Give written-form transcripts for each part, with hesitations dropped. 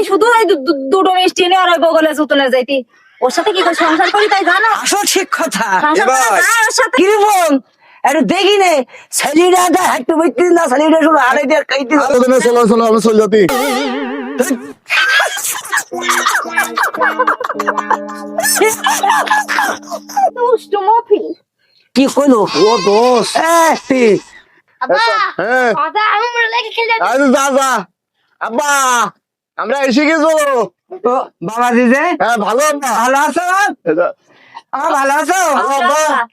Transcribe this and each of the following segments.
শুধু এই দুটো মিষ্টি নিয়ে আর ওই বগলে জুতনে যাইতি ওর সাথে কি করে সংসার করি তাই জানো আসো ঠিক কথা সংসার করা যায় ওর সাথে কি বোন আরে দেখি নে ছেলেটা দা একটু বইতে না ছেলেটা শুধু আড়াই দিয়ে খাইতে চলো চলো আমি চলে যাতি দুষ্টু মফি কি কইলো ও দোষ আব্বা হ্যাঁ আদা আমি মরে লাগে খেলে আরে যা যা আব্বা আমরা এসে গেছো ও বাবা দিদে হ্যাঁ ভালো আব্বা ভালো আছো ভালো আছো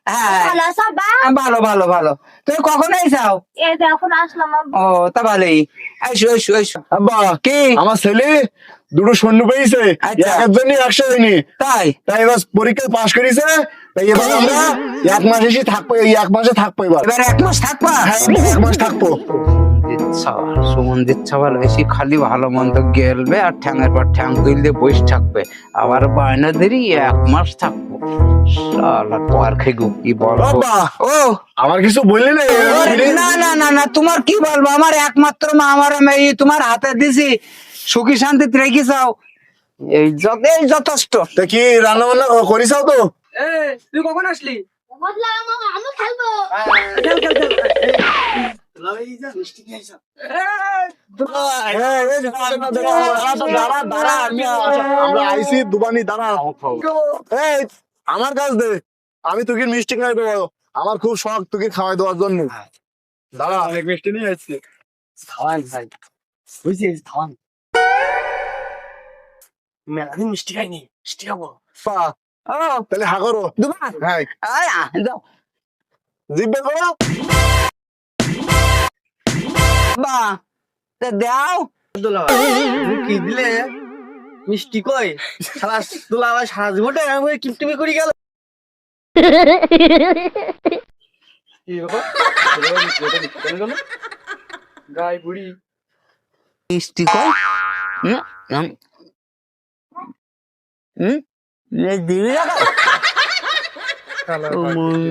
হ্যাঁ ভালো আছো আব্বা ভালো ভালো ভালো তুমি কখন আইসাও এই যে এখন আসলাম আব্বা ও তা ভালোই আইসো আইসো আইসো আব্বা কি আমার ছেলে দুটো সৈন্য পেয়েছে আচ্ছা। একজনই 100 হয়নি তাই তাই এবার পরীক্ষায় পাশ করেছে তাই এবার আমরা এক মাস এসে থাকবো এই এক মাসে থাকবো এবার এবার এক মাস থাকবা হ্যাঁ এক মাস থাকবো সুমন্দির ছাওয়াল এসে খালি ভালো মন্দ গেলবে আর ঠ্যাঙের পর ঠ্যাং তুললে বসে থাকবে আবার বায়না দেরি এক মাস থাকবো শালা পর খেগু কি বলবো আব্বা ও আমার কিছু বললি না না না না না তোমার কি বলবো আমার একমাত্র মা আমার মেয়ে তোমার হাতে দিছি সুখী শান্তিতে রেখে যাও এই যথেষ্ট তা কি রান্না বান্না করিসাও তো তুই কখন আসলি বুঝলাম আমি খেলবো আমরা আইসি দুবানি দাঁড়া এই আমার কাছ দে আমি তোকে মিষ্টি খাই দেবো আমার খুব শখ তোকে খাওয়াই দেওয়ার জন্য দাঁড়া অনেক মিষ্টি নিয়ে আসছি খাওয়ান ভাই বুঝছিস খাওয়ান মেলাদিন মিষ্টি খাইনি মিষ্টি খাবো ও তাহলে হা করো দুবার হ্যাঁ দাও জিব্বে করো বা দাও কি দিলে মিষ্টি কই সারা তোলা আবার সারা জীবনটা এরকম করে কিপটিপি করে গেল গাই বুড়ি মিষ্টি কই দিবি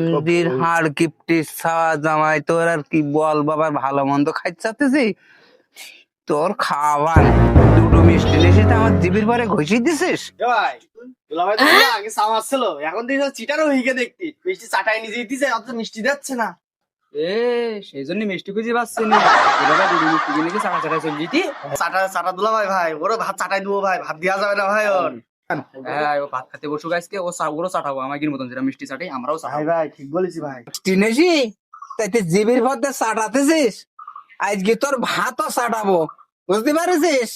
মন্দির হাড় কিপটি ছাওয়া জামাই তোর আর কি বল বাবার ভালো মন্দ খাইছাতেছি তোর খাবার দুটো মিষ্টি এসে আমার জিবির পরে ঘষি দিছিস ভাই দুলাভাই তো আগে সামার ছিল এখন দিস চিটারও হইকে দেখতি মিষ্টি চাটাই নিজে দিছে অত মিষ্টি দিচ্ছে না এ সেই জন্য মিষ্টি খুঁজে পাচ্ছি না এবার দুটো মিষ্টি কিনে কি চাটা চাটা চলে যেতি চাটা চাটা দুলাভাই ভাই ওরও ভাত চাটাই দেবো ভাই ভাত দেওয়া যাবে না ভাই ওর হ্যাঁ ও ভাত খাতে বসুক আজকে ওরও চাটাবো আমাদের মতন যেটা মিষ্টি চাটাই আমরাও ভাই চাটাবো ভাই ঠিক বলেছি ভাই মিষ্টি নেছি তাইতে জিবির পথে চাটাতেছিস আজকে তোর ভাতও চাটাবো বুঝতে পারছিস